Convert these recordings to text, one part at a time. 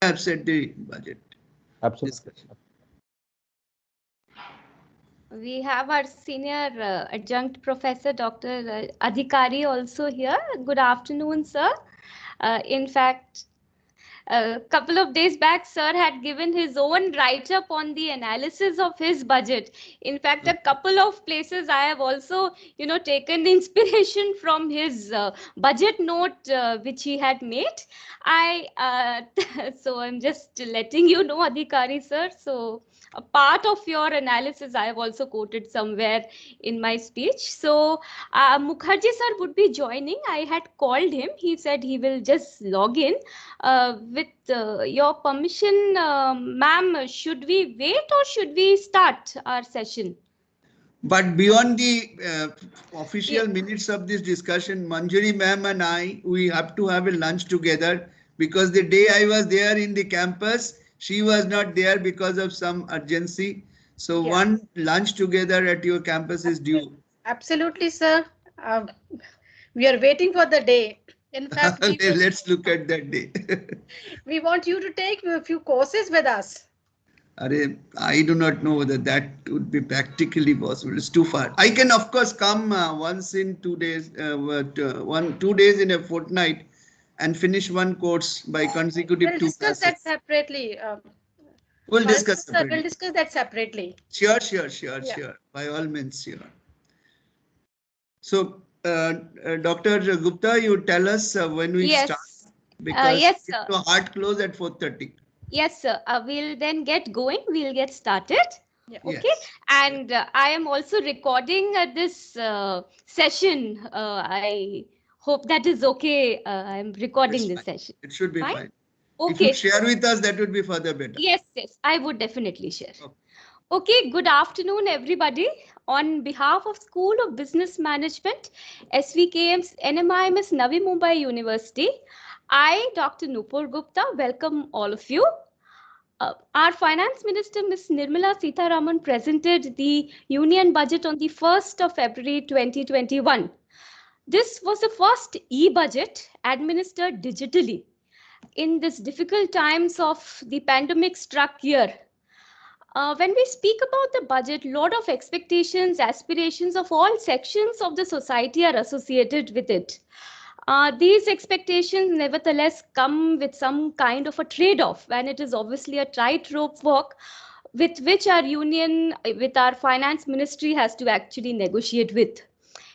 have said the budget. Absolutely. Discussion. We have our senior adjunct professor, Dr. Adhikari, also here. Good afternoon, sir. In fact, a couple of days back, sir had given his own write-up on the analysis of his budget. In fact, a couple of places I have also, taken inspiration from his budget note which he had made. So I'm just letting you know, Adhikari, sir. So a part of your analysis I have also quoted somewhere in my speech. So Mukherjee sir would be joining. I had called him. He said he will just log in. With your permission, ma'am, should we wait or should we start our session? But beyond the official minutes of this discussion, Manjari ma'am and I, we have to have a lunch together, because the day I was there in the campus, she was not there because of some urgency. So one lunch together at your campus is due. Absolutely, sir. We are waiting for the day. In fact, let's look at that day. we want you to take a few courses with us. I do not know whether that would be practically possible. It's too far. I can, of course, come once in 2 days, 2 days in a fortnight, and finish one course by consecutive 2 classes. We'll discuss that separately. We'll discuss separately. We'll discuss that separately. Sure. By all means, sure. So, Dr. Gupta, you tell us when we start. Because yes, it's a hard close at 4:30. Yes, sir. We'll then get going. We'll get started. Yeah. Okay. Yes. And I am also recording this session. I hope that is okay. I'm recording this session. It should be fine. Okay. If you share with us, that would be further better. Yes. I would definitely share. Okay. Good afternoon, everybody. On behalf of School of Business Management, SVKM's NMIMS Navi Mumbai University, I, Dr. Nupur Gupta, welcome all of you. Our Finance Minister, Ms. Nirmala Sitharaman, presented the Union Budget on the 1st of February 2021. This was the first e-budget administered digitally in this difficult times of the pandemic struck year. When we speak about the budget, a lot of expectations, aspirations of all sections of the society are associated with it. These expectations nevertheless come with some kind of a trade-off, and it is obviously a tightrope walk with which our union, with our finance ministry, has to actually negotiate with.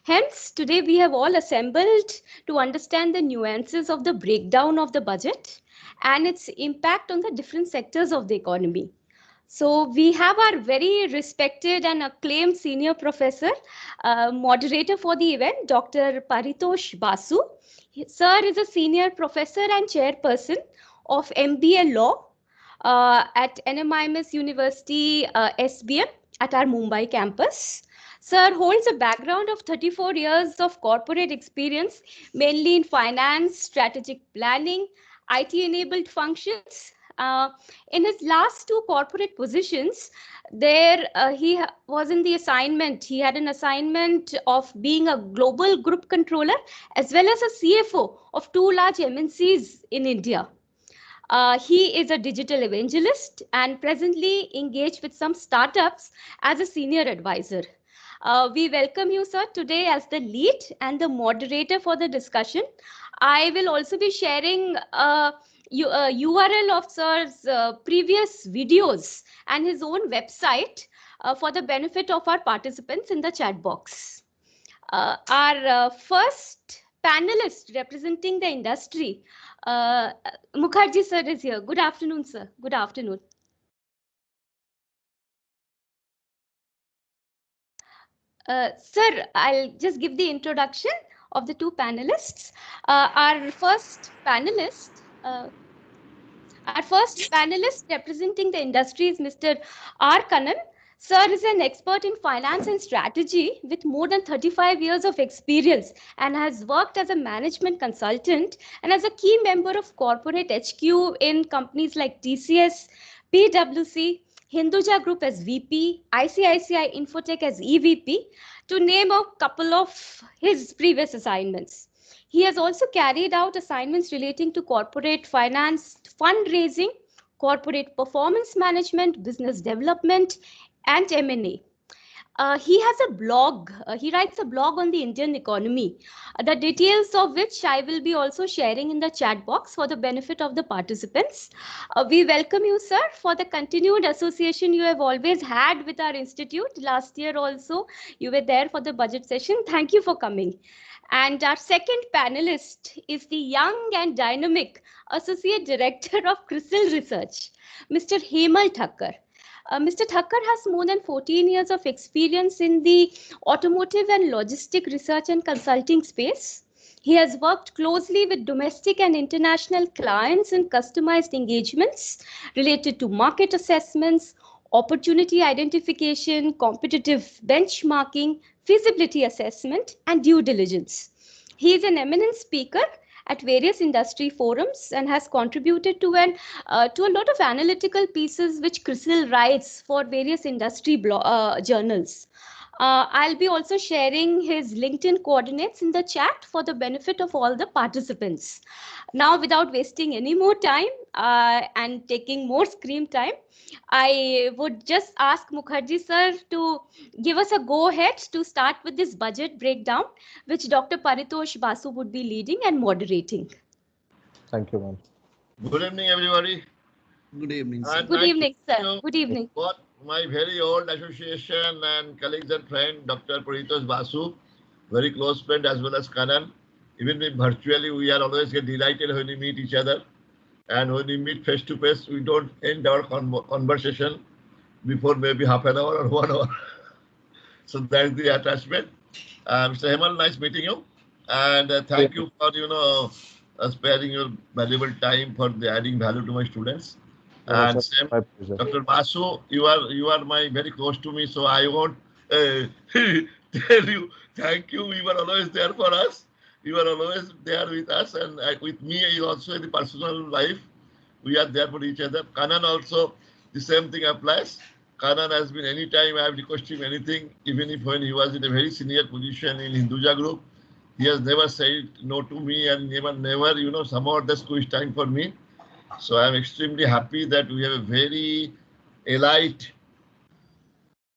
Hence, today we have all assembled to understand the nuances of the breakdown of the budget and its impact on the different sectors of the economy. So we have our very respected and acclaimed senior professor, moderator for the event, Dr. Paritosh Basu. Sir is a senior professor and chairperson of MBA Law at NMIMS University SBM at our Mumbai campus. Sir holds a background of 34 years of corporate experience, mainly in finance, strategic planning, IT-enabled functions. In his last 2 corporate positions, there he was in the assignment. He had an assignment of being a global group controller as well as a CFO of 2 large MNCs in India. He is a digital evangelist and presently engaged with some startups as a senior advisor. We welcome you, sir, today as the lead and the moderator for the discussion. I will also be sharing URL of sir's previous videos and his own website for the benefit of our participants in the chat box. Our first panelist representing the industry, Mukherjee sir is here. Good afternoon, sir. Good afternoon. Sir, I'll just give the introduction of the 2 panelists. Our first panelist representing the industry is Mr. R. Kannan. Sir is an expert in finance and strategy with more than 35 years of experience and has worked as a management consultant and as a key member of corporate HQ in companies like TCS, PwC, Hinduja Group as VP, ICICI Infotech as EVP, to name a couple of his previous assignments. He has also carried out assignments relating to corporate finance, fundraising, corporate performance management, business development, and M&A. He has a blog. He writes a blog on the Indian economy, the details of which I will be also sharing in the chat box for the benefit of the participants. We welcome you, sir, for the continued association you have always had with our institute. Last year also, you were there for the budget session. Thank you for coming. And our second panelist is the young and dynamic Associate Director of CRISIL Research, Mr. Hemal Thakkar. Mr. Thakkar has more than 14 years of experience in the automotive and logistic research and consulting space. He has worked closely with domestic and international clients in customized engagements related to market assessments, opportunity identification, competitive benchmarking, feasibility assessment, and due diligence. He is an eminent speaker at various industry forums and has contributed to a lot of analytical pieces which CRISIL writes for various industry journals. I'll be also sharing his LinkedIn coordinates in the chat for the benefit of all the participants. Now, without wasting any more time and taking more screen time, I would just ask Mukherjee sir to give us a go ahead to start with this budget breakdown, which Dr. Paritosh Basu would be leading and moderating. Thank you, ma'am. Good evening, everybody. Good evening, sir. Good evening, sir. Good evening. Both my very old association and colleagues and friend, Dr. Paritosh Basu, very close friend, as well as Kanan. Even if virtually, we are always get delighted when we meet each other. And when we meet face to face, we don't end our conversation before maybe half an hour or 1 hour. So that's the attachment. Mr. Hemal, nice meeting you. And thank you for, sparing your valuable time for adding value to my students. And same, Dr. Basu, you are my very close to me, so I won't tell you thank you. You were always there for us. You are always there with us, and with me also in the personal life. We are there for each other. Kanan also, the same thing applies. Kanan has been anytime I have requested him anything, even if when he was in a very senior position in Hinduja Group, he has never said no to me and never, somehow that's squeeze time for me. So I'm extremely happy that we have a very elite,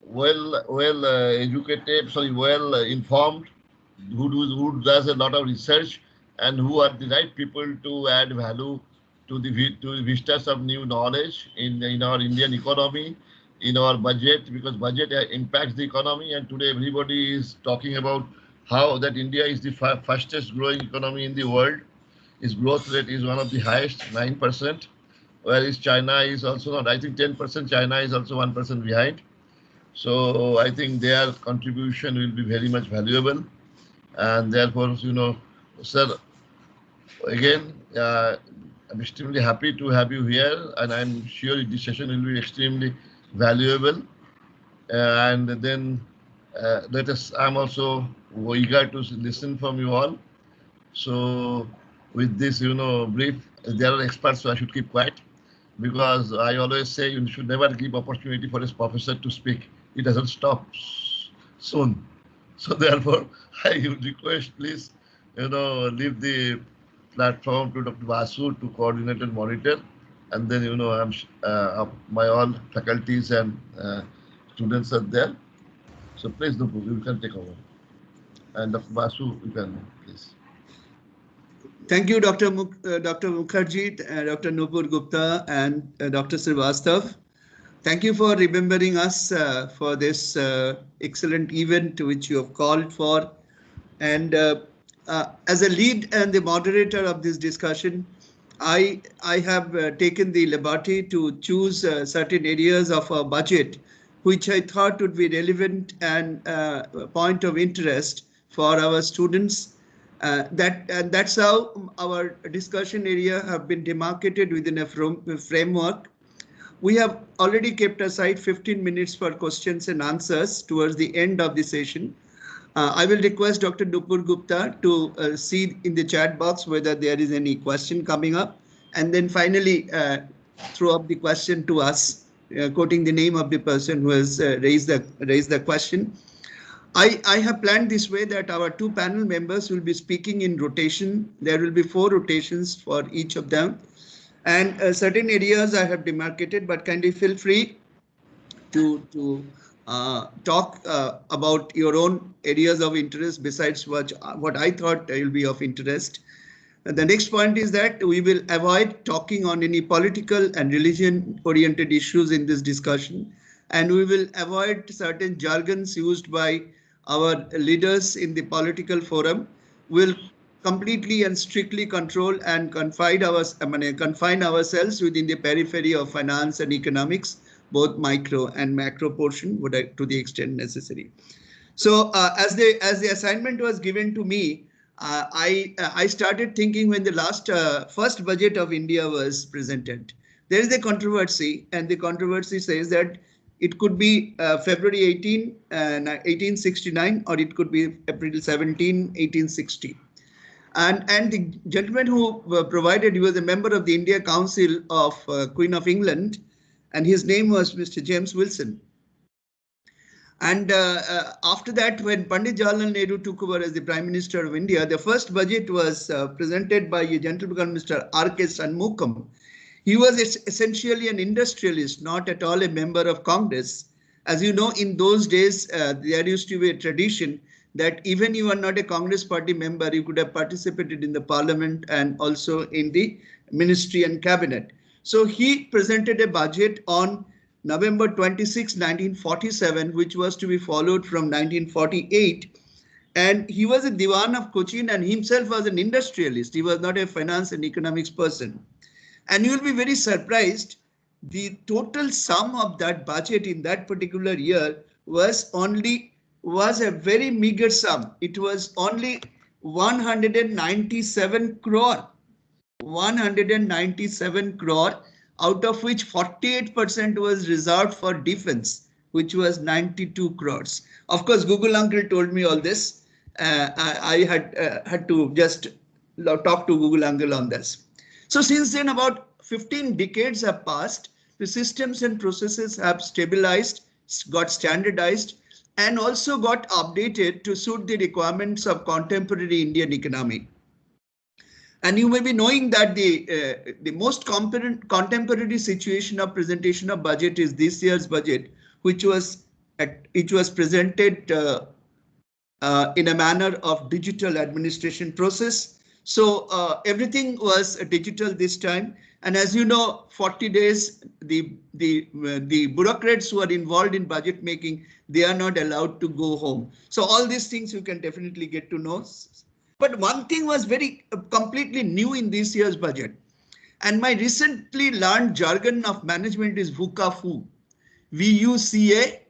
well informed, who does a lot of research and who are the right people to add value to the vistas of new knowledge in our Indian economy, in our budget, because budget impacts the economy. And today everybody is talking about how that India is the fastest growing economy in the world. Its growth rate is one of the highest, 9%, whereas China is also not, I think 10%, China is also 1% behind. So I think their contribution will be very much valuable. And therefore, sir, again, I'm extremely happy to have you here, and I'm sure this session will be extremely valuable. And then I'm also eager to listen from you all. So with this, brief, there are experts, so I should keep quiet, because I always say you should never give opportunity for a professor to speak. It doesn't stop soon. So therefore, I would request, please, leave the platform to Dr. Basu to coordinate and monitor. And then, I'm my all faculties and students are there. So please, you can take over. And Dr. Basu, you can, please. Thank you, Dr. Mukherjee, Dr. Nupur Gupta, and Dr. Srivastav. Thank you for remembering us for this excellent event which you have called for. And as a lead and the moderator of this discussion, I have taken the liberty to choose certain areas of our budget which I thought would be relevant and point of interest for our students. That's how our discussion area have been demarcated within a framework. We have already kept aside 15 minutes for questions and answers towards the end of the session. I will request Dr. Nupur Gupta to see in the chat box whether there is any question coming up, and then finally throw up the question to us, quoting the name of the person who has raised the question. I have planned this way that our two panel members will be speaking in rotation. There will be 4 rotations for each of them. And certain areas I have demarcated, but kindly feel free to talk about your own areas of interest besides what I thought will be of interest. The next point is that we will avoid talking on any political and religion oriented issues in this discussion, and we will avoid certain jargons used by our leaders in the political forum. We'll completely and strictly control and confine ourselves within the periphery of finance and economics, both micro and macro portion to the extent necessary. So as the assignment was given to me, I started thinking when the first budget of India was presented. There is a controversy, and the controversy says that it could be February 18, 1869, or it could be April 17, 1860. And the gentleman who provided, he was a member of the India Council of Queen of England, and his name was Mr. James Wilson. And after that, when Pandit Jawaharlal Nehru took over as the Prime Minister of India, the first budget was presented by a gentleman called Mr. R.K. Shanmugam. He was essentially an industrialist, not at all a member of Congress. As you know, in those days, there used to be a tradition that even you are not a Congress party member, you could have participated in the parliament and also in the ministry and cabinet. So he presented a budget on November 26, 1947, which was to be followed from 1948. And he was a Diwan of Cochin and himself was an industrialist. He was not a finance and economics person. And you will be very surprised, the total sum of that budget in that particular year was a very meager sum. It was only 197 crore. 197 crore, out of which 48% was reserved for defense, which was 92 crores. Of course, Google uncle told me all this. I had to just talk to Google uncle on this. So since then, about 15 decades have passed. The systems and processes have stabilized, got standardized, and also got updated to suit the requirements of contemporary Indian economy. And you may be knowing that the most contemporary situation of presentation of budget is this year's budget, which was presented in a manner of digital administration process. So everything was digital this time. And as you know, 40 days, the bureaucrats who are involved in budget making, they are not allowed to go home. So all these things you can definitely get to know. But one thing was very completely new in this year's budget. And my recently learned jargon of management is VUCA-FU. VUCA-FU.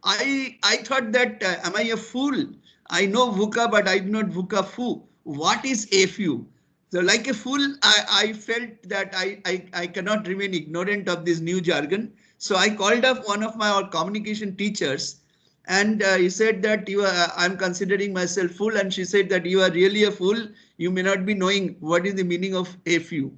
I thought that, am I a fool? I know VUCA, but I do not VUCA-FU. What is FU? So like a fool, I felt that I cannot remain ignorant of this new jargon. So I called up one of my communication teachers, and he said that I'm considering myself fool, and she said that you are really a fool. You may not be knowing what is the meaning of FU.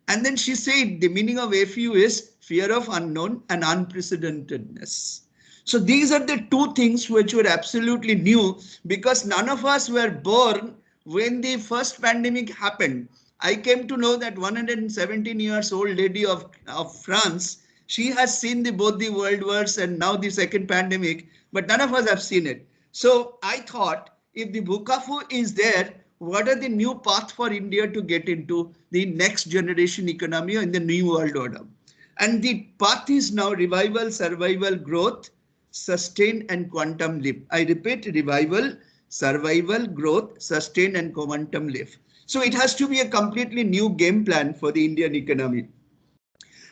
And then she said the meaning of FU is fear of unknown and unprecedentedness. So these are the two things which were absolutely new, because none of us were born when the first pandemic happened. I came to know that 117 years old lady of France, she has seen both the world wars and now the second pandemic, but none of us have seen it. So I thought, if the VUCA-FU is there, what are the new path for India to get into the next generation economy in the new world order? And the path is now revival, survival, growth, sustain and quantum leap. I repeat, revival, survival, growth, sustain and quantum leap. So it has to be a completely new game plan for the Indian economy.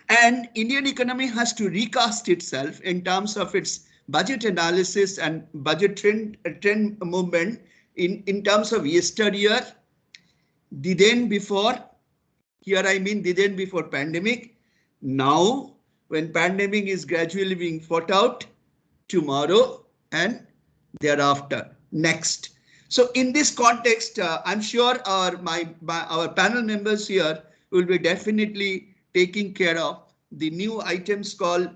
And Indian economy has to recast itself in terms of its budget analysis and budget trend movement in terms of yesteryear, the then before, here I mean the then before pandemic, now when pandemic is gradually being fought out, tomorrow and thereafter, next. So in this context, I'm sure our panel members here will be definitely taking care of the new items called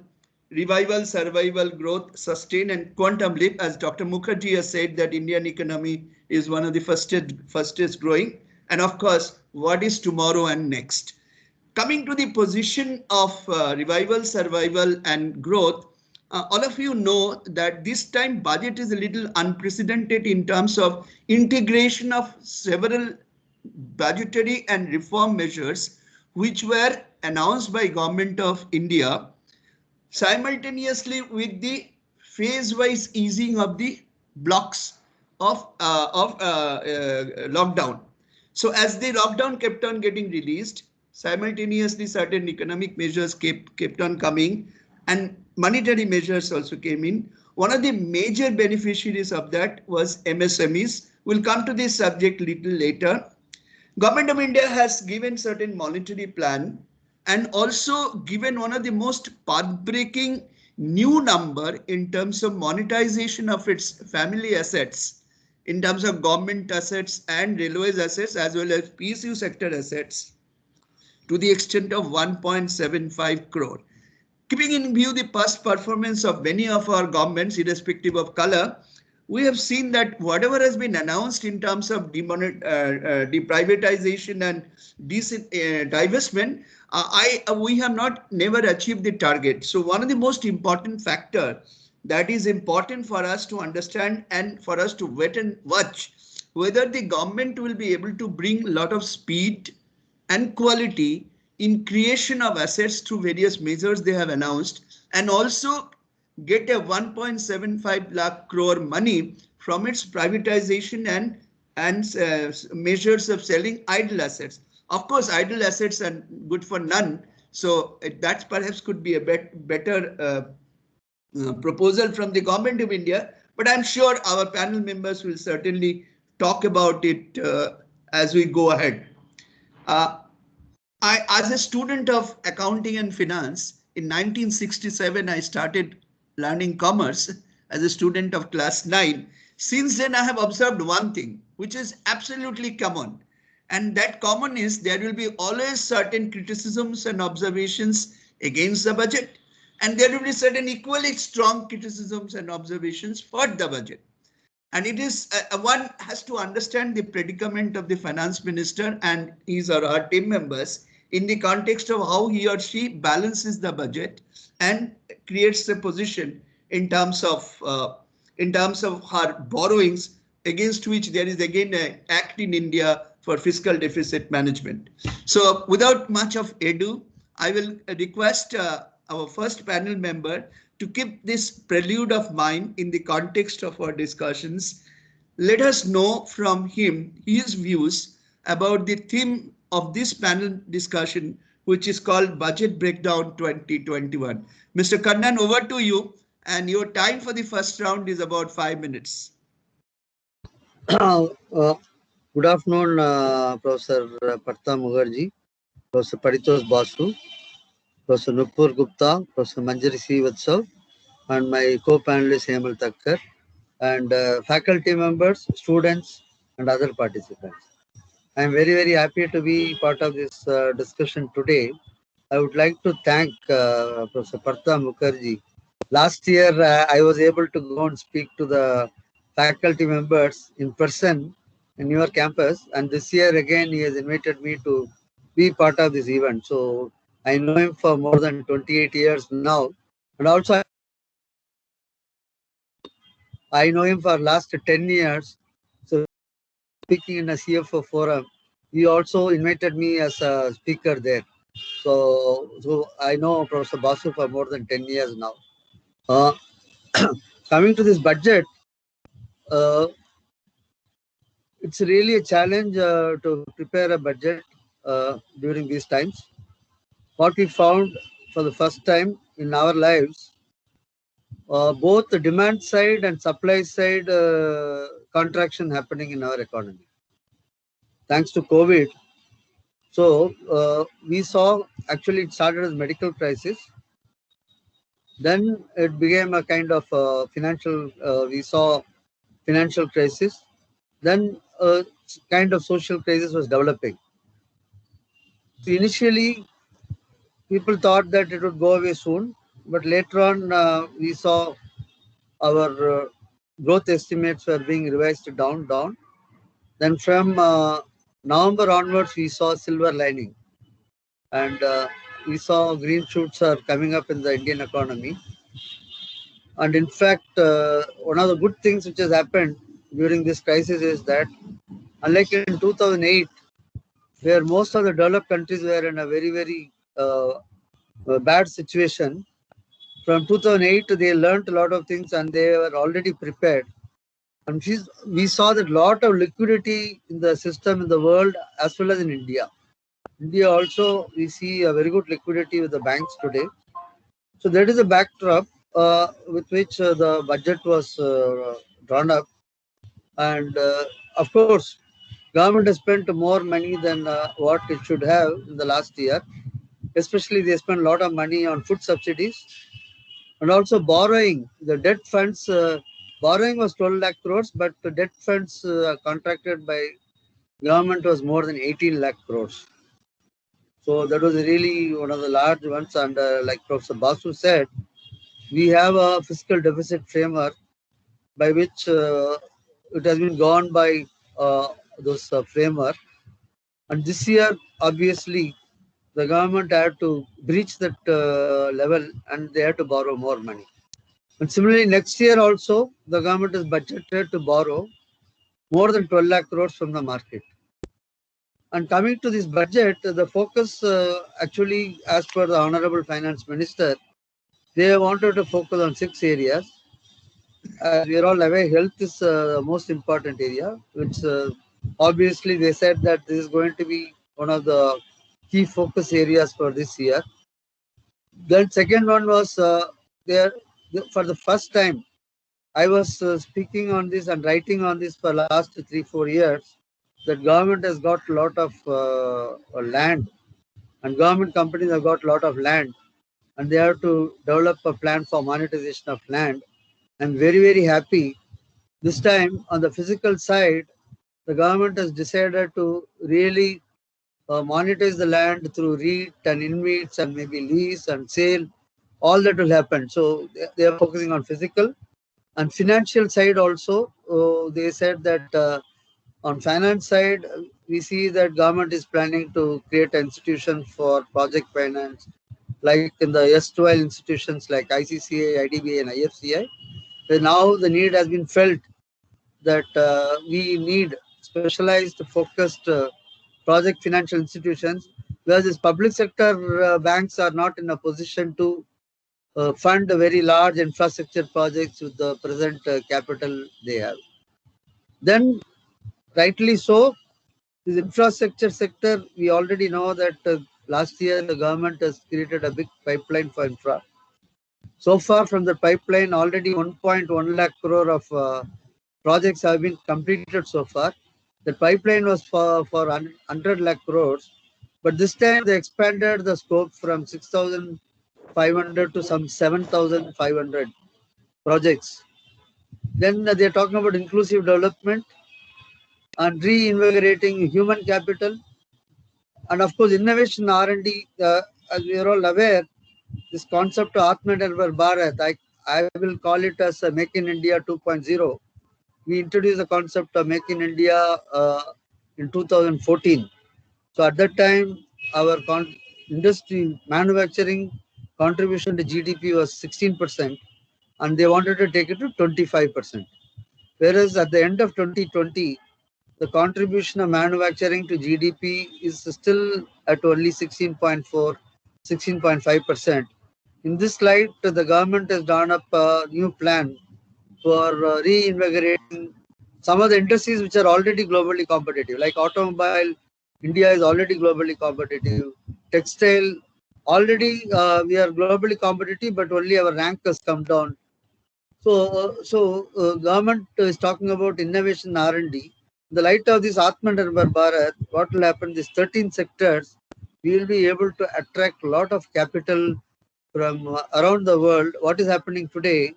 revival, survival, growth, sustain, and quantum leap. As Dr. Mukherjee has said, that Indian economy is one of the fastest growing. And of course, what is tomorrow and next? Coming to the position of revival, survival, and growth, all of you know that this time budget is a little unprecedented in terms of integration of several budgetary and reform measures which were announced by Government of India simultaneously with the phase-wise easing of the blocks of lockdown. So as the lockdown kept on getting released, simultaneously certain economic measures kept on coming, and monetary measures also came in. One of the major beneficiaries of that was MSMEs. We'll come to this subject little later. Government of India has given certain monetary plan and also given one of the most path-breaking new number in terms of monetization of its family assets, in terms of government assets and railways assets as well as PSU sector assets, to the extent of 1.75 crore. Keeping in view the past performance of many of our governments, irrespective of color, we have seen that whatever has been announced in terms of deprivatization and divestment, we have never achieved the target. So one of the most important factor that is important for us to understand and for us to wait and watch whether the government will be able to bring a lot of speed and quality in creation of assets through various measures they have announced, and also get a 1.75 lakh crore money from its privatization and measures of selling idle assets. Of course, idle assets are good for none. So that perhaps could be a better proposal from the Government of India. But I'm sure our panel members will certainly talk about it as we go ahead. As a student of accounting and finance, in 1967, I started learning commerce as a student of class 9. Since then, I have observed one thing, which is absolutely common. And that common is there will be always certain criticisms and observations against the budget. And there will be certain equally strong criticisms and observations for the budget. And it is one has to understand the predicament of the finance minister and his or her team members in the context of how he or she balances the budget and creates a position in terms of her borrowings, against which there is again an act in India for fiscal deficit management. So without much of ado, I will request our first panel member to keep this prelude of mine in the context of our discussions. Let us know from him his views about the theme of this panel discussion, which is called Budget Breakdown 2021. Mr. Kannan, over to you, and your time for the first round is about 5 minutes. Good afternoon, Professor Partha Mukherjee, Professor Paritos Basu, Professor Nupur Gupta, Professor Manjari Srivatsav, and my co-panelist Hemal Thakkar, and faculty members, students, and other participants. I am very, very happy to be part of this discussion today. I would like to thank Professor Partha Mukherjee. Last year, I was able to go and speak to the faculty members in person in your campus, and this year again he has invited me to be part of this event. So I know him for more than 28 years now, and also I know him for last 10 years. So speaking in a CFO forum, he also invited me as a speaker there. So I know Professor Basu for more than 10 years now. Coming to this budget, it's really a challenge to prepare a budget during these times. What we found for the first time in our lives, both the demand side and supply side contraction happening in our economy. Thanks to COVID. So we saw, actually it started as medical crisis. Then it became a kind of financial, we saw financial crisis. Then a kind of social crisis was developing. So initially, people thought that it would go away soon. but later on we saw our growth estimates were being revised down. Then from November onwards, we saw silver lining, and we saw green shoots are coming up in the Indian economy. And in fact, one of the good things which has happened during this crisis is that, unlike in 2008, where most of the developed countries were in a very bad situation, from 2008 they learned a lot of things and they were already prepared. And we saw that lot of liquidity in the system in the world as well as in India. India also, we see a very good liquidity with the banks today. So that is a backdrop with which the budget was drawn up. And of course, government has spent more money than what it should have in the last year. Especially they spent a lot of money on food subsidies and also borrowing. The debt funds, borrowing was 12 lakh crores, but the debt funds contracted by government was more than 18 lakh crores. So that was really one of the large ones. And like Professor Basu said, we have a fiscal deficit framework by which it has been gone by those framework. And this year, obviously, the government had to breach that level and they had to borrow more money. And similarly, next year also, the government is budgeted to borrow more than 12 lakh crores from the market. And coming to this budget, the focus actually, as per the Honorable Finance Minister, they wanted to focus on 6 areas. As we are all aware, health is the most important area, which obviously they said that this is going to be one of the key focus areas for this year. Then second one was for the first time, I was speaking on this and writing on this for last 3-4 years, that government has got a lot of land and government companies have got a lot of land and they have to develop a plan for monetization of land. I'm very happy. This time on the physical side, the government has decided to really monetize the land through REIT and InvITs and maybe lease and sale. All that will happen. So they are focusing on physical and financial side also. They said that on finance side, we see that government is planning to create an institution for project finance, like in the S12 institutions like ICCI, IDBI and IFCI. Now the need has been felt that we need specialized, focused project financial institutions, whereas these public sector banks are not in a position to fund very large infrastructure projects with the present capital they have. Then, rightly so, this infrastructure sector, we already know that last year the government has created a big pipeline for infra. So far from the pipeline, already 1.1 lakh crore of projects have been completed so far. The pipeline was for 100 lakh crores, but this time they expanded the scope from 6,500 to some 7,500 projects. Then they're talking about inclusive development and reinvigorating human capital. And of course, innovation R&D, as we are all aware, this concept of Atmanirbhar Bharat, I will call it as a Make in India 2.0. We introduced the concept of Make in India in 2014. So at that time, our industry manufacturing contribution to GDP was 16%, and they wanted to take it to 25%. Whereas at the end of 2020, the contribution of manufacturing to GDP is still at only 16.4, 16.5%. In this light, the government has drawn up a new plan for reinvigorating some of the industries which are already globally competitive, like automobile. India is already globally competitive. Textile, already we are globally competitive, but only our rank has come down. So government is talking about innovation R&D. In the light of this Atmanirbhar Bharat, what will happen? These 13 sectors, we will be able to attract a lot of capital from around the world. What is happening today?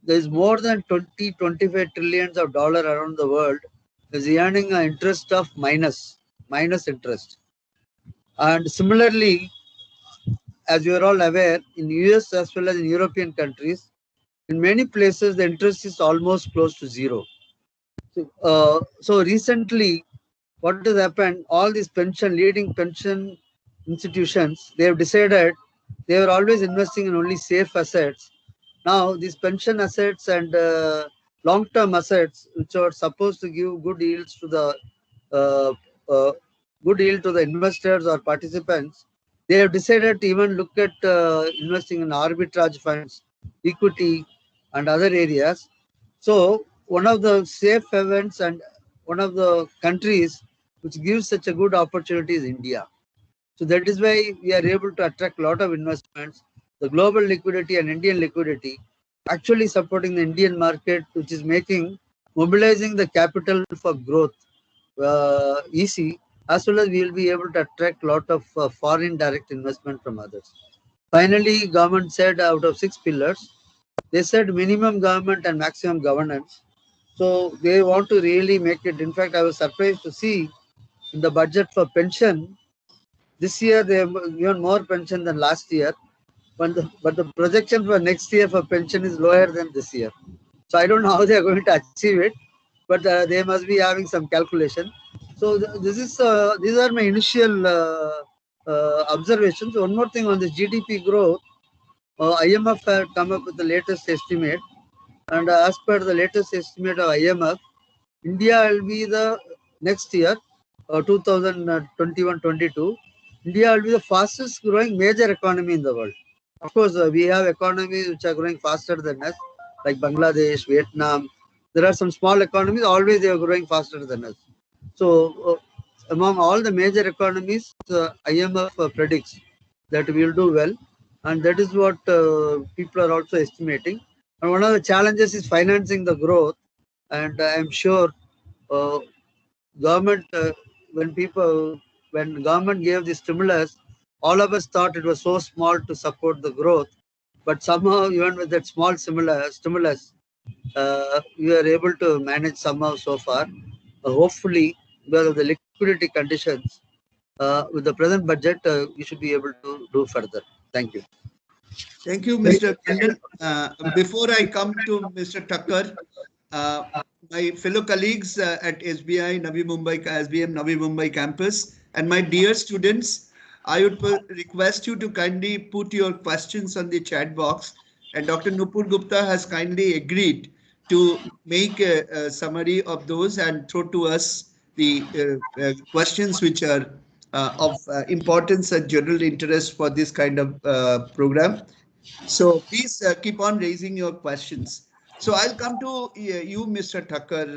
There is more than 20-25 trillions of dollars around the world is earning an interest of minus interest. And similarly, as you are all aware, in US as well as in European countries, in many places the interest is almost close to zero. So recently, what has happened? All these leading pension institutions, they have decided they were always investing in only safe assets. Now these pension assets and long-term assets, which are supposed to give good yields to the uh, uh, investors or participants, they have decided to even look at investing in arbitrage funds, equity, and other areas. So one of the safe havens and one of the countries which gives such a good opportunity is India. So that is why we are able to attract a lot of investments. The global liquidity and Indian liquidity actually supporting the Indian market, which is mobilizing the capital for growth easy, as well as we will be able to attract a lot of foreign direct investment from others. Finally, government said out of 6 pillars, they said minimum government and maximum governance. So they want to really make it. In fact, I was surprised to see in the budget for pension, this year they have given more pension than last year, but the projection for next year for pension is lower than this year. So I don't know how they are going to achieve it, but they must be having some calculation. So these are my initial observations. One more thing on the GDP growth, IMF had come up with the latest estimate, and as per the latest estimate of IMF, India will be the next year, 2021-22. India will be the fastest growing major economy in the world. Of course, we have economies which are growing faster than us, like Bangladesh, Vietnam. There are some small economies, always they are growing faster than us. So, among all the major economies, IMF predicts that we will do well, and that is what people are also estimating. And one of the challenges is financing the growth, and I am sure government, when government gave the stimulus, all of us thought it was so small to support the growth, but somehow even with that small stimulus, we are able to manage somehow so far. Hopefully, because of the liquidity conditions, with the present budget, we should be able to do further. Thank you. Thank you, Mr. Kandan. Before I come to Mr. Thakkar, my fellow colleagues at SBI Navi Mumbai, SBM Navi Mumbai Campus, and my dear students, I would request you to kindly put your questions on the chat box. And Dr. Nupur Gupta has kindly agreed to make a summary of those and throw to us the questions which are of importance and general interest for this kind of program. So please keep on raising your questions. So I'll come to you, Mr. Thakkar.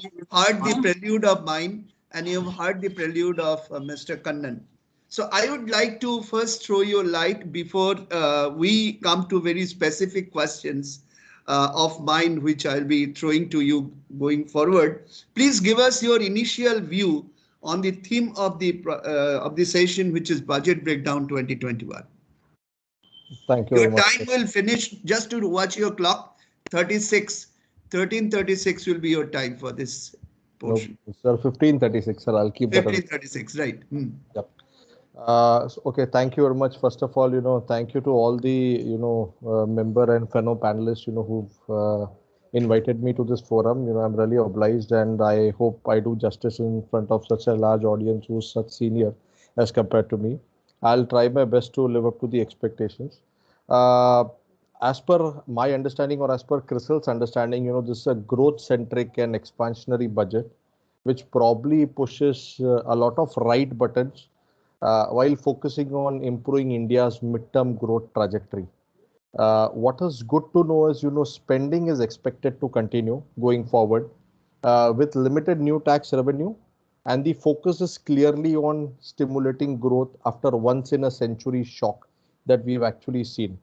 You've heard the prelude of mine and you've heard the prelude of Mr. Kannan. So I would like to first throw you a light before we come to very specific questions of mine, which I'll be throwing to you going forward. Please give us your initial view on the theme of the session, which is Budget Breakdown 2021. Thank you Your very much. time will finish, just to watch your clock, 13:36 will be your time for this portion. No, sir, 15:36, sir. I'll keep that. 15:36, right. Yep. Okay, thank you very much. First of all, thank you to all the, member and fellow panelists, who've invited me to this forum. I'm really obliged, and I hope I do justice in front of such a large audience who's such senior as compared to me. I'll try my best to live up to the expectations. As per my understanding, or as per CRISIL's understanding, this is a growth-centric and expansionary budget, which probably pushes a lot of right buttons while focusing on improving India's midterm growth trajectory. What is good to know is, spending is expected to continue going forward with limited new tax revenue, and the focus is clearly on stimulating growth after once in a century shock that we've actually seen.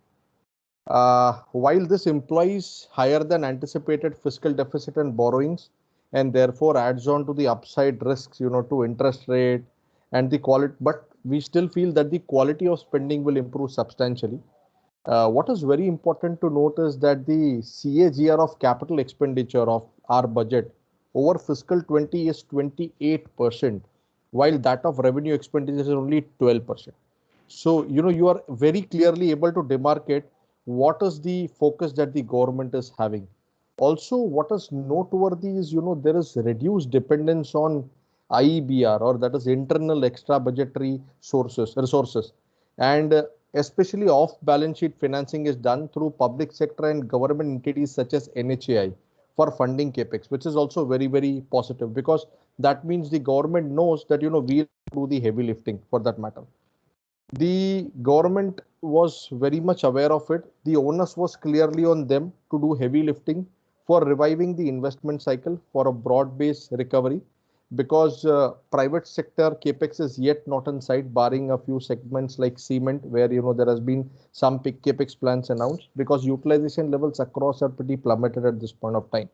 While this implies higher than anticipated fiscal deficit and borrowings, and therefore adds on to the upside risks, to interest rate and the quality, but we still feel that the quality of spending will improve substantially. What is very important to note is that the CAGR of capital expenditure of our budget over fiscal 20 is 28%, while that of revenue expenditure is only 12%. So, you are very clearly able to demarcate what is the focus that the government is having. Also, what is noteworthy is, there is reduced dependence on IEBR, or that is internal extra budgetary resources. And especially off balance sheet financing is done through public sector and government entities such as NHAI for funding capex, which is also very, very positive, because that means the government knows that, we'll do the heavy lifting for that matter. The government was very much aware of it. The onus was clearly on them to do heavy lifting for reviving the investment cycle for a broad-based recovery, because private sector capex is yet not in sight, barring a few segments like cement, where there has been some big capex plans announced, because utilization levels across are pretty plummeted at this point of time.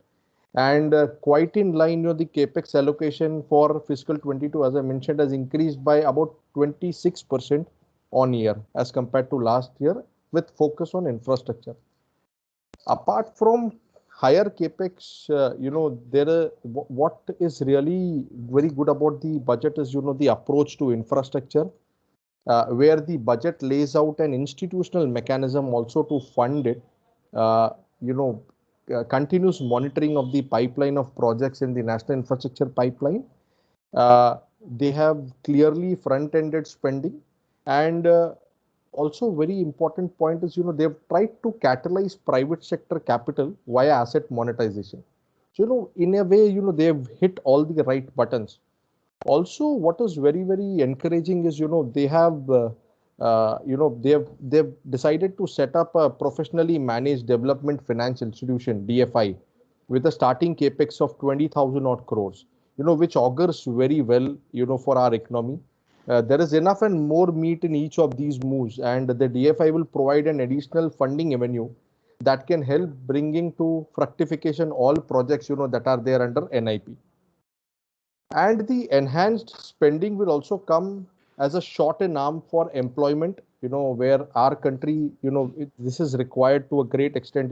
And quite in line, the capex allocation for fiscal 22, as I mentioned, has increased by about 26% on year as compared to last year, with focus on infrastructure. Apart from higher capex, what is really very good about the budget is, the approach to infrastructure, where the budget lays out an institutional mechanism also to fund it. Continuous monitoring of the pipeline of projects in the national infrastructure pipeline. They have clearly front-ended spending, and also very important point is, they've tried to catalyze private sector capital via asset monetization. So, in a way, they've hit all the right buttons. Also, what is very, very encouraging is, they have, they've decided to set up a professionally managed development finance institution, DFI, with a starting capex of 20,000 odd crores, which augurs very well, for our economy. There is enough and more meat in each of these moves, and the DFI will provide an additional funding avenue that can help bringing to fructification all projects, that are there under NIP. And the enhanced spending will also come as a shot in arm for employment, where our country, this is required to a great extent,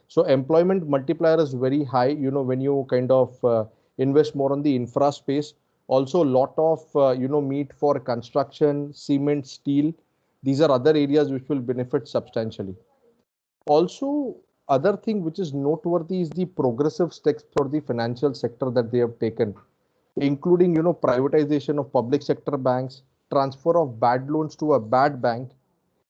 So employment multiplier is very high, when you kind of invest more on the infra space. Also, a lot of, meat for construction, cement, steel. These are other areas which will benefit substantially. Also, other thing which is noteworthy is the progressive steps for the financial sector that they have taken, including, privatization of public sector banks, transfer of bad loans to a bad bank,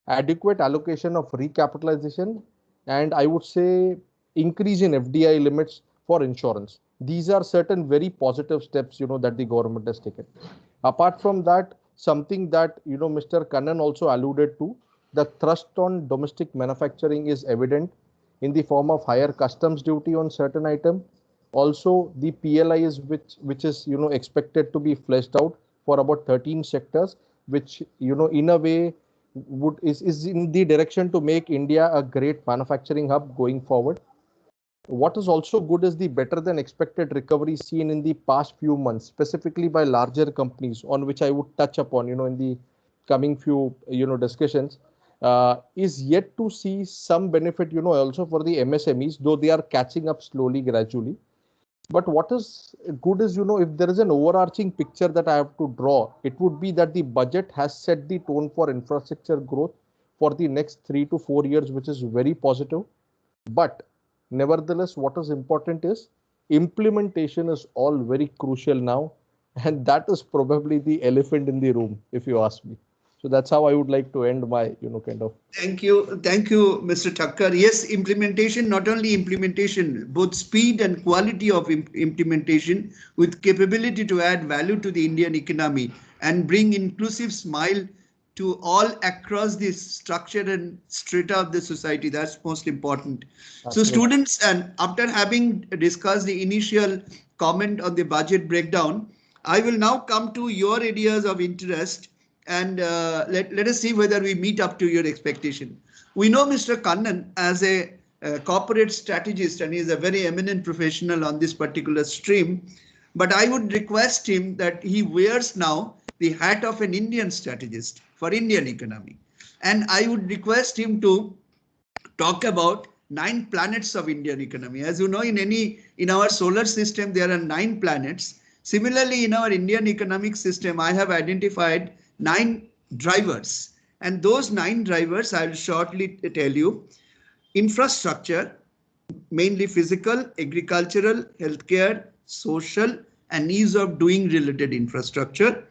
adequate allocation of recapitalization, and I would say increase in FDI limits for insurance. These are certain very positive steps, that the government has taken. Apart from that, something that, Mr. Kannan also alluded to, the thrust on domestic manufacturing is evident in the form of higher customs duty on certain items. Also, the PLI is which is, expected to be fleshed out for about 13 sectors, which, in a way is in the direction to make India a great manufacturing hub going forward. What is also good is the better than expected recovery seen in the past few months, specifically by larger companies, on which I would touch upon, in the coming few, discussions. Is yet to see some benefit, also for the MSMEs, though they are catching up slowly, gradually. But what is good is, if there is an overarching picture that I have to draw, it would be that the budget has set the tone for infrastructure growth for the next 3 to 4 years, which is very positive. But nevertheless, what is important is implementation is all very crucial now. And that is probably the elephant in the room, if you ask me. So that's how I would like to end my, kind of. Thank you, Mr. Thakkar. Yes, implementation, not only implementation, both speed and quality of implementation, with capability to add value to the Indian economy and bring inclusive smile to all across the structure and strata of the society. That's most important. So students, and after having discussed the initial comment on the budget breakdown, I will now come to your areas of interest, and let us see whether we meet up to your expectation. We know Mr. Kannan as a corporate strategist, and he is a very eminent professional on this particular stream. But I would request him that he wears now the hat of an Indian strategist for Indian economy. And I would request him to talk about 9 planets of Indian economy. As you know, in our solar system, there are 9 planets. Similarly, in our Indian economic system, I have identified 9 drivers. And those 9 drivers I will shortly tell you. Infrastructure, mainly physical, agricultural, healthcare, social, and ease of doing related infrastructure.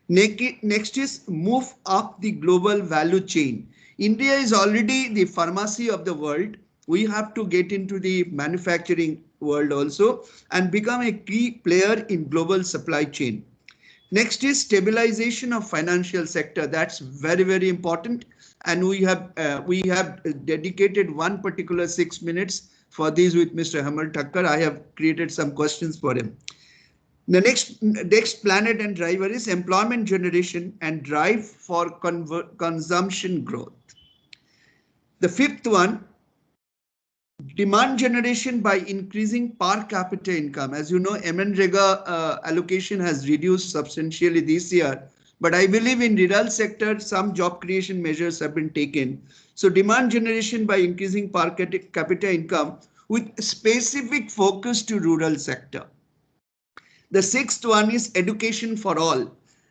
Next is move up the global value chain. India is already the pharmacy of the world. We have to get into the manufacturing world also and become a key player in global supply chain. Next is stabilization of financial sector. That's very, very important. And we have dedicated one particular 6 minutes for this with Mr. Hamal Thakkar. I have created some questions for him. The next planet and driver is employment generation and drive for consumption growth. The fifth one, demand generation by increasing per capita income. As you know, MNREGA allocation has reduced substantially this year, but I believe in rural sector, some job creation measures have been taken. So demand generation by increasing per capita income with specific focus to rural sector. The sixth one is education for all.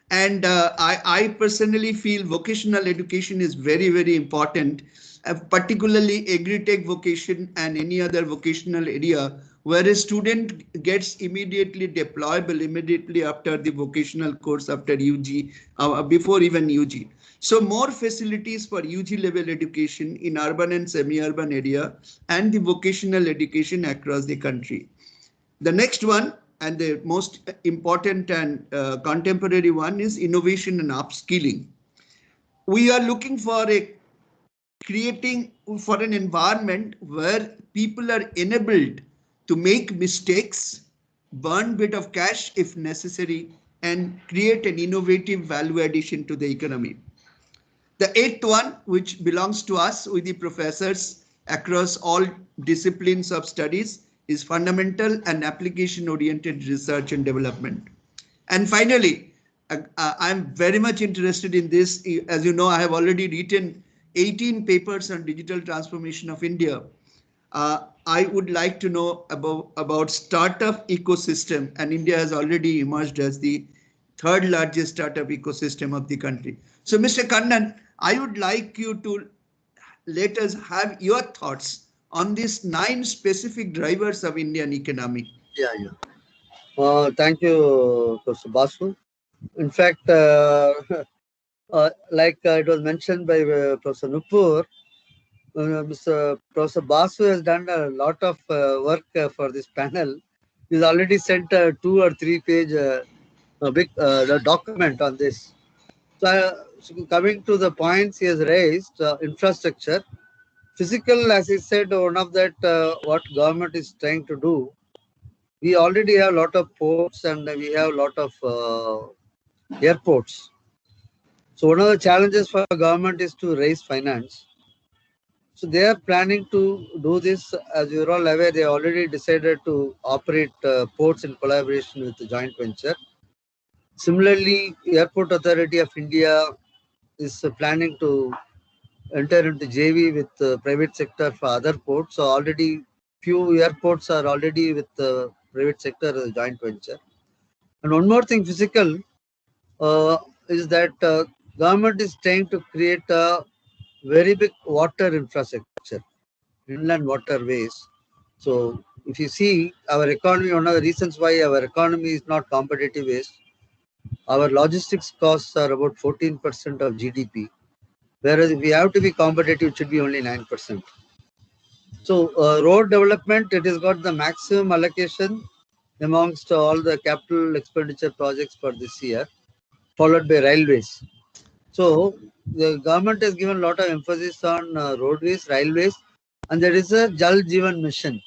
And I personally feel vocational education is very, very important, particularly agri-tech vocation and any other vocational area where a student gets immediately deployable immediately after the vocational course after UG, before even UG. So more facilities for UG level education in urban and semi-urban area and the vocational education across the country. The next one, and the most important and contemporary one, is innovation and upskilling. We are looking for creating for an environment where people are enabled to make mistakes, burn bit of cash if necessary, and create an innovative value addition to the economy. The eighth one, which belongs to us with the professors across all disciplines of studies, is fundamental and application-oriented research and development. And finally, I'm very much interested in this. As you know, I have already written 18 papers on digital transformation of India. I would like to know about startup ecosystem, and India has already emerged as the third largest startup ecosystem of the country. So, Mr. Kannan, I would like you to let us have your thoughts on these 9 specific drivers of Indian economy. Thank you, Professor Basu. In fact, like it was mentioned by Professor Nupur, Mr. Professor Basu has done a lot of work for this panel. He's already sent a 2 or 3 page big document on this. So, coming to the points he has raised, infrastructure, physical, as he said, one of that what government is trying to do. We already have a lot of ports and we have a lot of airports. So one of the challenges for government is to raise finance. So they are planning to do this. As you're all aware, they already decided to operate ports in collaboration with the joint venture. Similarly, Airport Authority of India is planning to enter into JV with the private sector for other ports. So already few airports are already with the private sector as a joint venture. And one more thing, physical, is that government is trying to create a very big water infrastructure, inland waterways. So if you see our economy, one of the reasons why our economy is not competitive is our logistics costs are about 14% of GDP. Whereas if we have to be competitive, it should be only 9%. So road development, it has got the maximum allocation amongst all the capital expenditure projects for this year, followed by railways. So the government has given a lot of emphasis on roadways, railways, and there is a Jal Jeevan mission.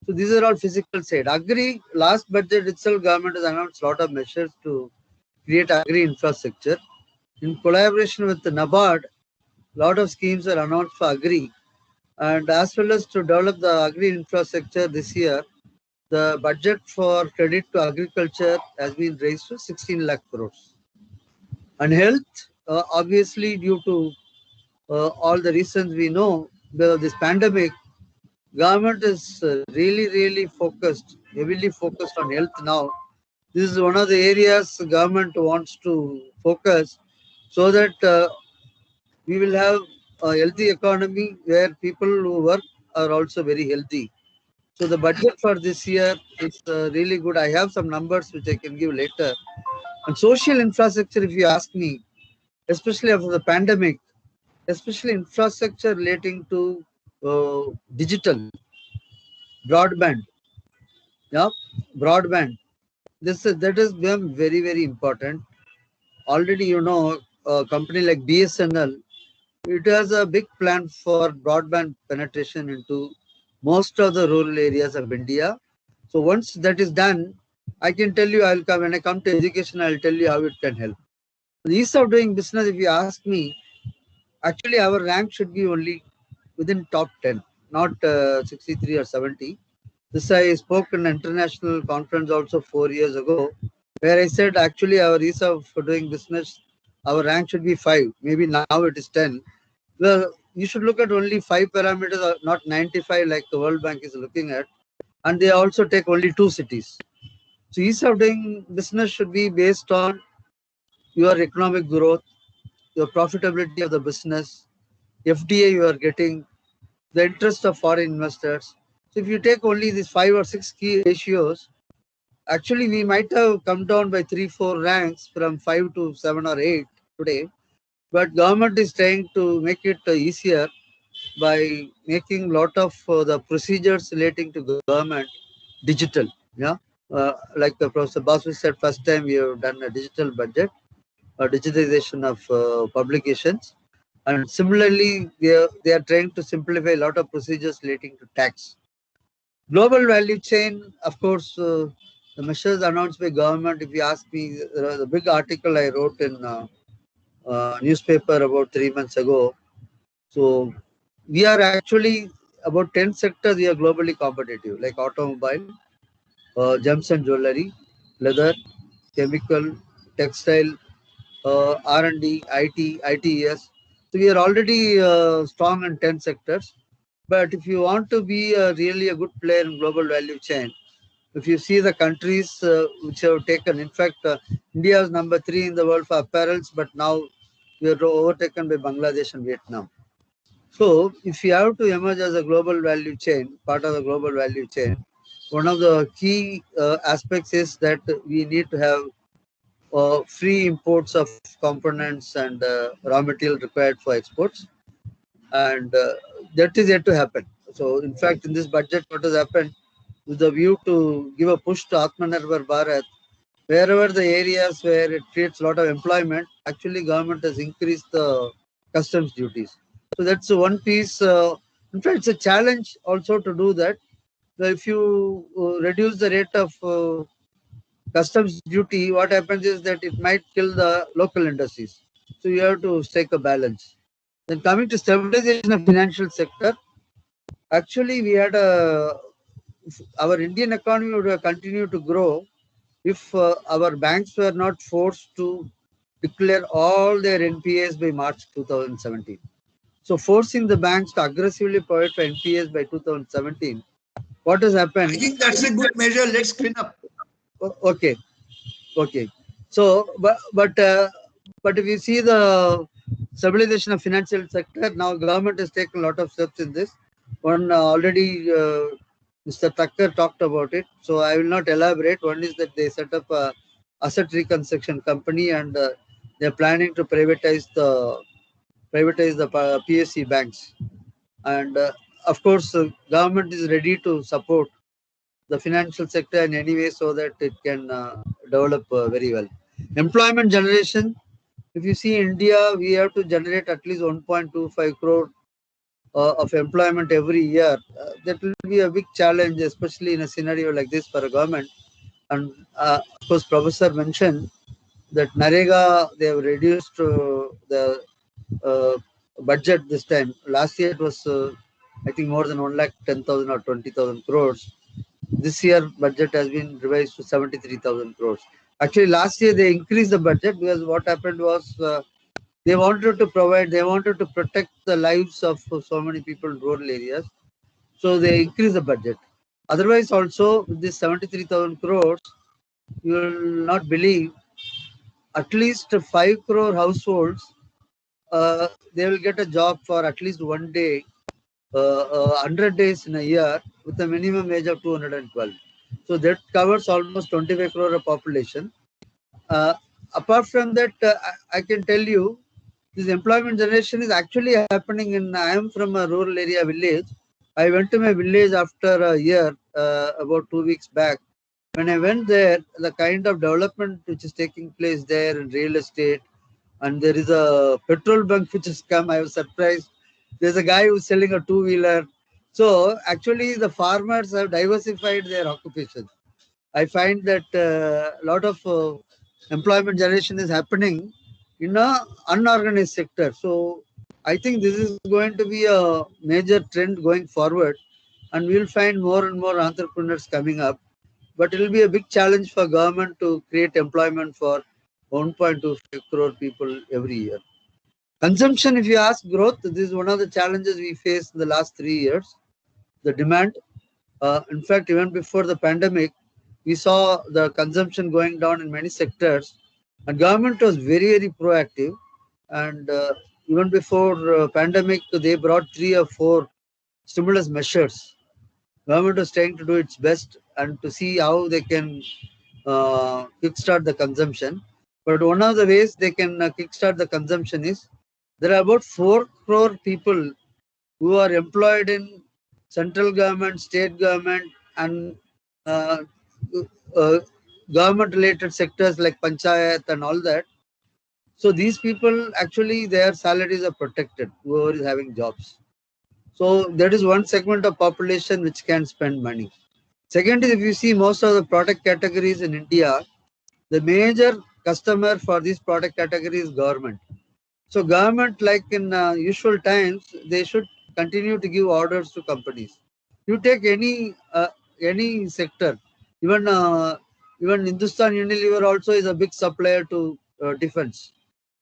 So these are all physical side. Agri, last budget itself, government has announced a lot of measures to create agri infrastructure. In collaboration with the NABARD, a lot of schemes are announced for agri, and as well as to develop the agri infrastructure this year, the budget for credit to agriculture has been raised to 16 lakh crores. And health, obviously due to all the reasons we know, this pandemic, government is really focused, heavily focused on health now. This is one of the areas the government wants to focus so that we will have a healthy economy where people who work are also very healthy. So the budget for this year is really good. I have some numbers which I can give later. And social infrastructure, if you ask me, especially after the pandemic, especially infrastructure relating to digital, broadband, yeah, broadband. That has become very, very important. Already, you know, a company like BSNL, it has a big plan for broadband penetration into most of the rural areas of India. So once that is done, I can tell you, I'll come when I come to education, I'll tell you how it can help. The ease of doing business, if you ask me, actually our rank should be only within top 10, not 63 or 70. This I spoke in an international conference also 4 years ago, where I said actually our ease of doing business, our rank should be 5. Maybe now it is 10. Well, you should look at only 5 parameters, not 95 like the World Bank is looking at. And they also take only 2 cities. So ease of doing business should be based on your economic growth, your profitability of the business, FDI you are getting, the interest of foreign investors. So if you take only these 5 or 6 key ratios, actually we might have come down by 3-4 ranks from 5 to 7 or 8 today. But government is trying to make it easier by making lot of the procedures relating to government digital. Yeah, like Professor Basu said, first time we have done a digital budget, digitization of publications, and similarly they are trying to simplify a lot of procedures relating to tax. Global value chain, of course, the measures announced by government. If you ask me, the big article I wrote in newspaper about 3 months ago. So we are actually about 10 sectors we are globally competitive, like automobile, gems and jewelry, leather, chemical, textile, R&D, IT, ITES. So we are already strong in 10 sectors. But if you want to be really a good player in global value chain, if you see the countries which have taken, in fact, India is number 3 in the world for apparels, but now we are overtaken by Bangladesh and Vietnam. So if you have to emerge as a global value chain, part of the global value chain, one of the key aspects is that we need to have free imports of components and raw material required for exports. And that is yet to happen. So in fact, in this budget, what has happened with the view to give a push to Atmanirbhar Bharat, wherever the areas where it creates a lot of employment, actually government has increased the customs duties. So that's one piece. In fact, it's a challenge also to do that. So if you reduce the rate of customs duty, what happens is that it might kill the local industries. So you have to strike a balance. Then coming to stabilization of financial sector, actually we had our Indian economy would have continued to grow if our banks were not forced to declare all their NPAs by March 2017. So forcing the banks to aggressively provide for NPAs by 2017, what has happened? I think that's a good measure. Let's clean up. Okay. So, but if you see the stabilization of financial sector, now government has taken a lot of steps in this. One already Mr. Thakkar talked about it, so I will not elaborate. One is that they set up a asset reconstruction company, and they're planning to privatize the PSC banks. And of course, government is ready to support the financial sector in any way so that it can develop very well. Employment generation, if you see India, we have to generate at least 1.25 crore of employment every year. That will be a big challenge, especially in a scenario like this for a government. And of course, Professor mentioned that Narega, they have reduced the budget this time. Last year it was, I think, more than 1,10,000 or 20,000 crores. This year budget has been revised to 73,000 crores. Actually, last year they increased the budget because what happened was they wanted to protect the lives of so many people in rural areas. So they increased the budget. Otherwise, also with this 73,000 crores, you will not believe at least 5 crore households they will get a job for at least 1 day, 100 days in a year with a minimum age of 212. So that covers almost 25 crore of population. Apart from that, I can tell you, this employment generation is actually happening in, I am from a rural area village. I went to my village after a year, about 2 weeks back. When I went there, the kind of development which is taking place there in real estate, and there is a petrol bunk which has come, I was surprised. There's a guy who's selling a two-wheeler. So actually the farmers have diversified their occupations. I find that a lot of employment generation is happening in a unorganized sector. So I think this is going to be a major trend going forward, and we'll find more and more entrepreneurs coming up. But it will be a big challenge for government to create employment for 1.25 crore people every year. Consumption, if you ask growth, this is one of the challenges we faced in the last 3 years. The demand, in fact, even before the pandemic, we saw the consumption going down in many sectors, and government was very, very proactive. And even before pandemic, they brought 3 or 4 stimulus measures. Government was trying to do its best and to see how they can kickstart the consumption. But one of the ways they can kickstart the consumption is there are about 4 crore people who are employed in central government, state government, and government-related sectors like panchayat and all that. So these people, actually, their salaries are protected, whoever is having jobs. So that is one segment of population which can spend money. Second is, if you see most of the product categories in India, the major customer for this product category is government. So government, like in usual times, they should continue to give orders to companies. You take any sector, even Hindustan Unilever also is a big supplier to defense.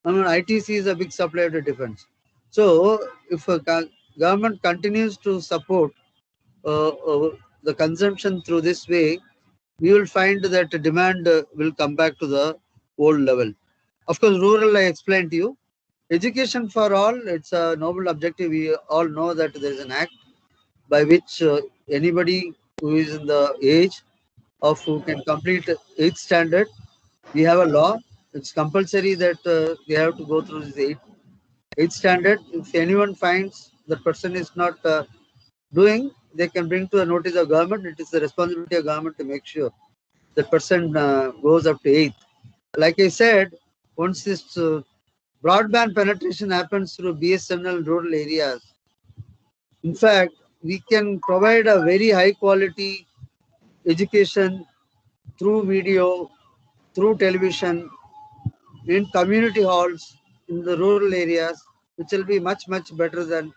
I mean, ITC is a big supplier to defense. So if government continues to support the consumption through this way, we will find that demand will come back to the old level. Of course, rural, I explained to you. Education for all, it's a noble objective. We all know that there is an act by which anybody who is in the age of who can complete 8th standard, we have a law. It's compulsory that they have to go through this 8th standard. If anyone finds the person is not doing, they can bring to the notice of government. It is the responsibility of government to make sure the person goes up to 8th. Like I said, once this broadband penetration happens through BSNL rural areas, in fact, we can provide a very high quality education through video, through television, in community halls, in the rural areas, which will be much, much better than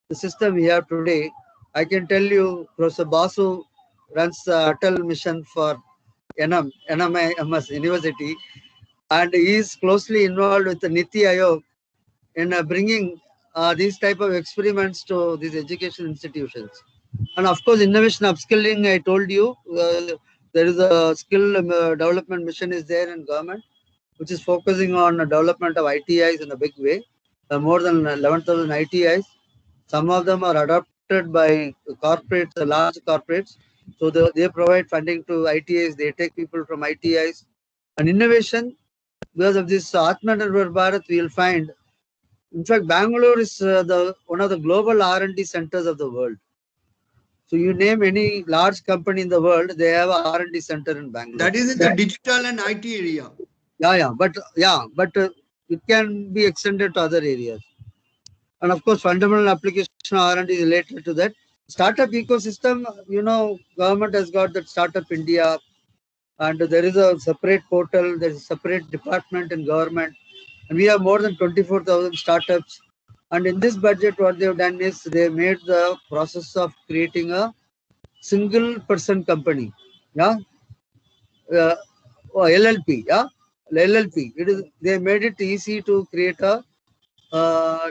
the system we have today. I can tell you, Professor Basu runs the Atal mission for NMIMS University, and he is closely involved with the Niti Aayog in bringing these type of experiments to these education institutions. And of course, innovation upskilling, I told you, there is a skill development mission is there in government, which is focusing on development of ITIs in a big way. More than 11,000 ITIs. Some of them are adopted by corporates, large corporates. So they provide funding to ITIs. They take people from ITIs. And innovation, because of this Atmanirbhar Bharat, we will find, in fact, Bangalore is one of the global R&D centers of the world. So you name any large company in the world, they have a R&D center in Bangalore. That is in the digital and IT area. But it can be extended to other areas. And of course, fundamental application R&D is related to that. Startup ecosystem, government has got that Startup India, and there is a separate portal, there is a separate department in government, and we have more than 24,000 startups. And in this budget, what they have done is they made the process of creating a single person company, LLP, LLP. They made it easy to create a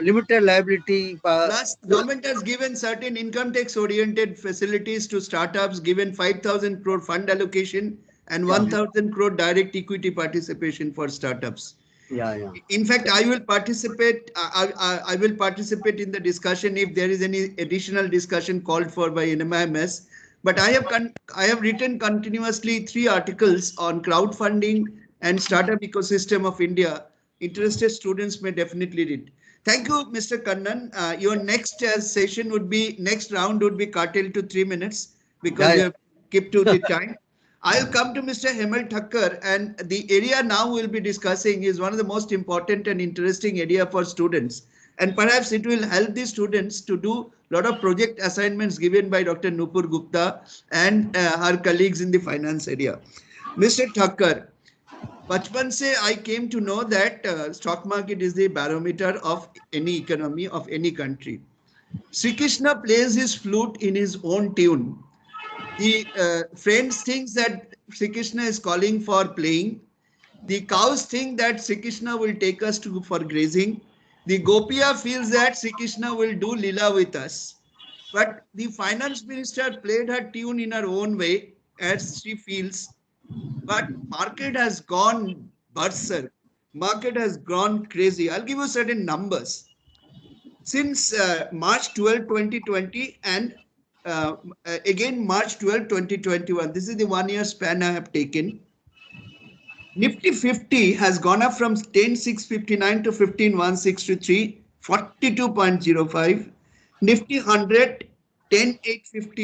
limited liability. Plus, government has given certain income tax oriented facilities to startups, given 5,000 crore fund allocation and 1,000 crore direct equity participation for startups. Yeah. In fact, I will participate. I will participate in the discussion if there is any additional discussion called for by NMIMS. But I have written continuously 3 articles on crowdfunding and startup ecosystem of India. Interested students may definitely read. Thank you, Mr. Kannan. Your next next round would be curtailed to 3 minutes because we have kept to the time. I'll come to Mr. Hemal Thakkar, and the area now we'll be discussing is one of the most important and interesting area for students. And perhaps it will help the students to do a lot of project assignments given by Dr. Nupur Gupta and her colleagues in the finance area. Mr. Thakkar, bachpan se I came to know that stock market is the barometer of any economy of any country. Sri Krishna plays his flute in his own tune. The friends think that Sri Krishna is calling for playing. The cows think that Sri Krishna will take us for grazing. The Gopiya feels that Sri Krishna will do lila with us. But the finance minister played her tune in her own way as she feels. But market has gone berserk. Market has gone crazy. I'll give you certain numbers. Since March 12, 2020 and again March 12, 2021, this is the 1 year span I have taken. Nifty 50 has gone up from 10,659 to 15,163, 42.05. Nifty 100, 10,851.